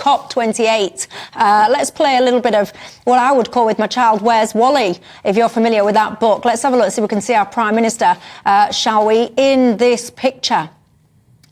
COP28. Let's play a little bit of what I would call with my child, Where's Wally? If you're familiar with that book. Let's have a look, see if we can see our Prime Minister, shall we, in this picture.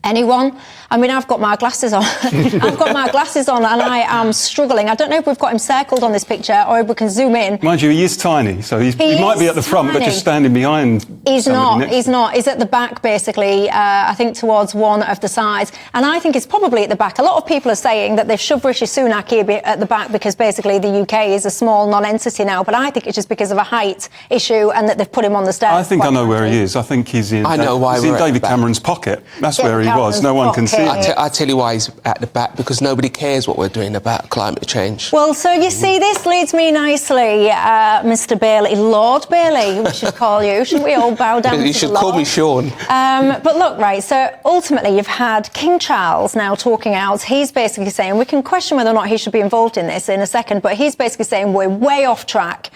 Anyone? I mean, I've got my glasses on. I've got my glasses on and I am struggling. I don't know if we've got him circled on this picture or if we can zoom in. Mind you, he is tiny, so he might be at the front, but just standing behind. He's not. He's at the back, basically, I think towards one of the sides. And I think it's probably at the back. A lot of people are saying that they've shoved Rishi Sunak here at the back because basically the UK is a small non-entity now. But I think it's just because of a height issue and that they've put him on the stairs. I think I know where he is. I think he's in, he's in David Cameron's pocket. That's where he was. No one can see. I tell you why he's at the back, because nobody cares what we're doing about climate change. Well, so you see, this leads me nicely, Mr. Bailey, Lord Bailey, we should call you. Shouldn't we all bow down to the Lord? You should call me Shaun. But look, right, so ultimately you've had King Charles now talking out. He's basically saying, we can question whether or not he should be involved in this in a second, but he's basically saying we're way off track.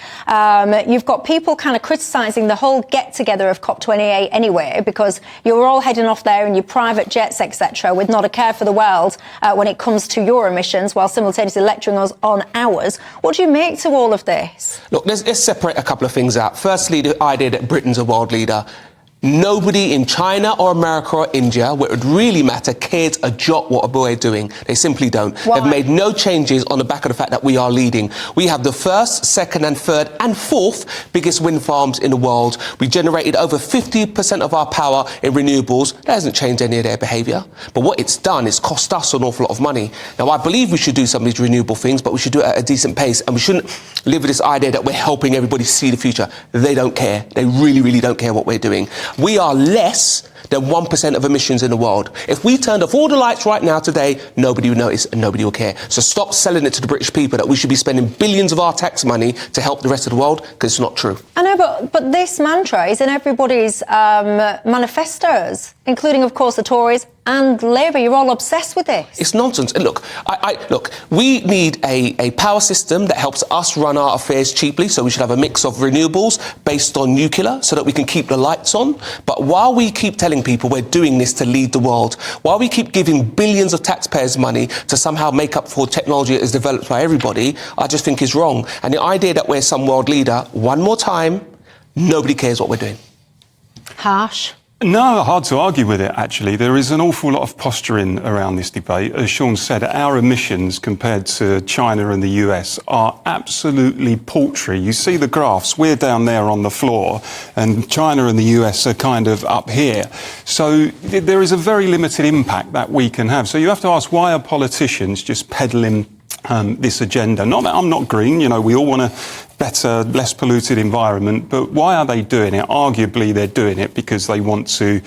You've got people kind of criticising the whole get-together of COP28 anyway, because you're all heading off there in your private jets, etc., with not a care for the world when it comes to your emissions, while simultaneously lecturing us on ours. What do you make to all of this? Look, let's separate a couple of things out. Firstly, the idea that Britain's a world leader. Nobody in China or America or India, where it would really matter, cares a jot what we're doing. They simply don't. Why? They've made no changes on the back of the fact that we are leading. We have the first, second and third and fourth biggest wind farms in the world. We generated over 50% of our power in renewables. That hasn't changed any of their behaviour. But what it's done is cost us an awful lot of money. Now, I believe we should do some of these renewable things, but we should do it at a decent pace. And we shouldn't live with this idea that we're helping everybody see the future. They don't care. They really, really don't care what we're doing. We are less than 1% of emissions in the world. If we turned off all the lights right now today, nobody would notice and nobody will care. So stop selling it to the British people that we should be spending billions of our tax money to help the rest of the world, because it's not true. I know, but this mantra is in everybody's manifestos, including, of course, the Tories and Labour. You're all obsessed with this. It's nonsense. And look, look, we need a power system that helps us run our affairs cheaply, so we should have a mix of renewables based on nuclear so that we can keep the lights on. But while we keep telling people we're doing this to lead the world, while we keep giving billions of taxpayers' money to somehow make up for technology that is developed by everybody, I just think is wrong. And the idea that we're some world leader, one more time, nobody cares what we're doing. Harsh. No, hard to argue with it, actually. There is an awful lot of posturing around this debate. As Shaun said, our emissions compared to China and the US are absolutely paltry. You see the graphs, we're down there on the floor, and China and the US are kind of up here. So there is a very limited impact that we can have. So you have to ask, why are politicians just peddling this agenda? Not that I'm not green, you know, we all want a better, less polluted environment, but why are they doing it? Arguably, they're doing it because they want to,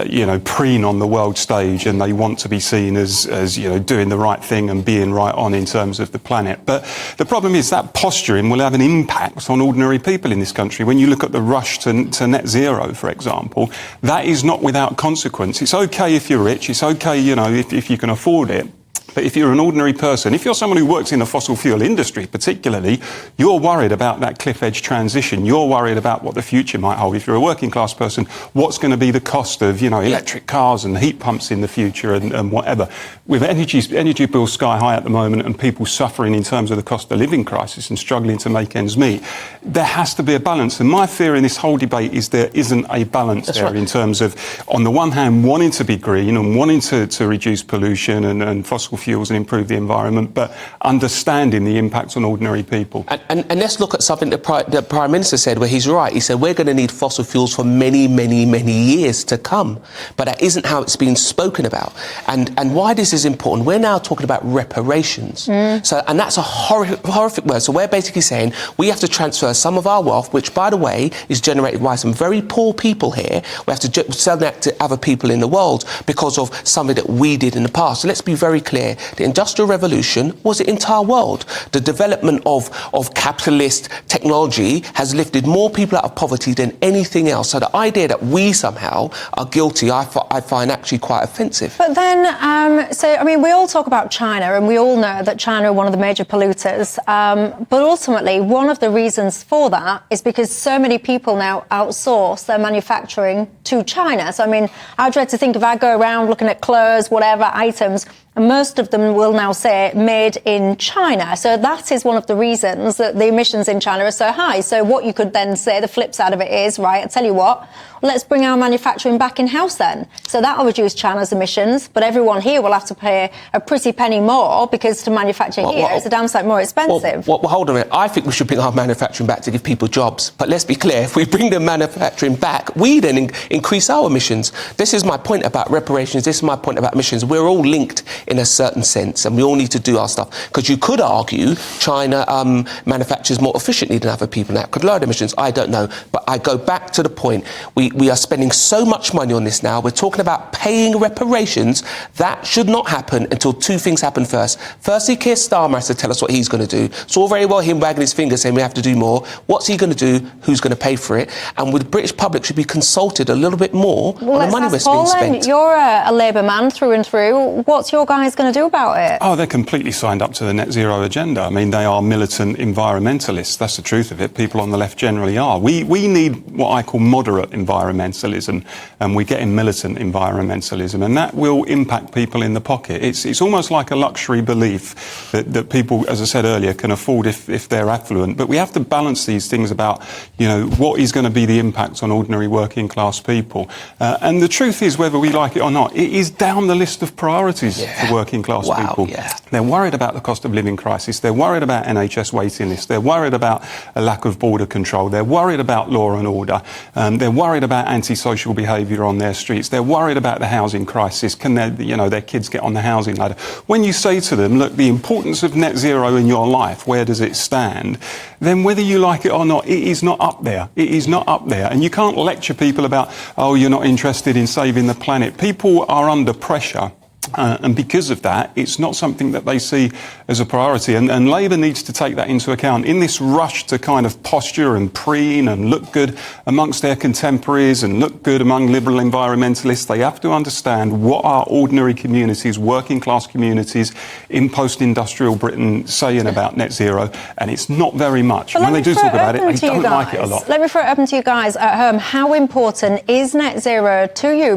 you know, preen on the world stage, and they want to be seen as, you know, doing the right thing and being right on in terms of the planet. But the problem is that posturing will have an impact on ordinary people in this country. When you look at the rush to net zero, for example, that is not without consequence. It's okay if you're rich, it's okay, you know, if you can afford it. But if you're an ordinary person, if you're someone who works in the fossil fuel industry particularly, you're worried about that cliff edge transition. You're worried about what the future might hold. If you're a working class person, what's going to be the cost of, you know, electric cars and heat pumps in the future and whatever. With energy bills sky high at the moment and people suffering in terms of the cost of living crisis and struggling to make ends meet, there has to be a balance. And my fear in this whole debate is there isn't a balance in terms of, on the one hand, wanting to be green and wanting to reduce pollution and fossil fuels and improve the environment, but understanding the impact on ordinary people. And let's look at something the Prime Minister said, where he's right. He said we're going to need fossil fuels for many, many, many years to come. But that isn't how it's been spoken about. And why this is important, we're now talking about reparations. So, and that's a horrific word. So we're basically saying we have to transfer some of our wealth, which, by the way, is generated by some very poor people here. We have to sell that to other people in the world because of something that we did in the past. So let's be very clear. The Industrial Revolution was the entire world. The development of capitalist technology has lifted more people out of poverty than anything else. So the idea that we somehow are guilty, I find actually quite offensive. But then, so, I mean, we all talk about China, and we all know that China are one of the major polluters. But ultimately, one of the reasons for that is because so many people now outsource their manufacturing to China. So, I mean, I dread to think if I go around looking at clothes, whatever items, And most of them will now say made in China. So that is one of the reasons that the emissions in China are so high. So what you could then say, the flip side of it is, right, I tell you what, let's bring our manufacturing back in-house then. So that'll reduce China's emissions, but everyone here will have to pay a pretty penny more because to manufacture here is a damn sight more expensive. Well, hold on a minute. I think we should bring our manufacturing back to give people jobs. But let's be clear, if we bring the manufacturing back, we then increase our emissions. This is my point about reparations. This is my point about emissions. We're all linked in a certain sense, and we all need to do our stuff. Because you could argue China manufactures more efficiently than other people, and that could lower the emissions. I don't know. But I go back to the point. We are spending so much money on this now. We're talking about paying reparations. That should not happen until two things happen first. Firstly, Keir Starmer has to tell us what he's going to do. It's all very well him wagging his finger saying we have to do more. What's he going to do? Who's going to pay for it? And the British public should be consulted a little bit more on the money that's being spent. You're a Labour man through and through. What's your guys going to do about it? Oh, they're completely signed up to the net zero agenda. I mean, they are militant environmentalists. That's the truth of it. People on the left generally are. We need what I call moderate environmentalism, and we're getting militant environmentalism, and that will impact people in the pocket. It's almost like a luxury belief that people, as I said earlier, can afford if they're affluent. But we have to balance these things about, you know, what is going to be the impact on ordinary working class people. And the truth is, whether we like it or not, it is down the list of priorities for working class people. Yeah. They're worried about the cost of living crisis. They're worried about NHS waiting lists. They're worried about a lack of border control. They're worried about law and order. They're worried about antisocial behaviour on their streets. They're worried about the housing crisis. Can their kids get on the housing ladder? When you say to them, look, the importance of net zero in your life, where does it stand? Then whether you like it or not, it is not up there. It is not up there. And you can't lecture people about, oh, you're not interested in saving the planet. People are under pressure. And because of that, it's not something that they see as a priority. And Labour needs to take that into account. In this rush to kind of posture and preen and look good amongst their contemporaries and look good among liberal environmentalists, they have to understand what are ordinary communities, working class communities in post-industrial Britain saying about net zero. And it's not very much. When they do talk about it, they don't like it a lot. Let me throw it open to you guys at home. How important is net zero to you?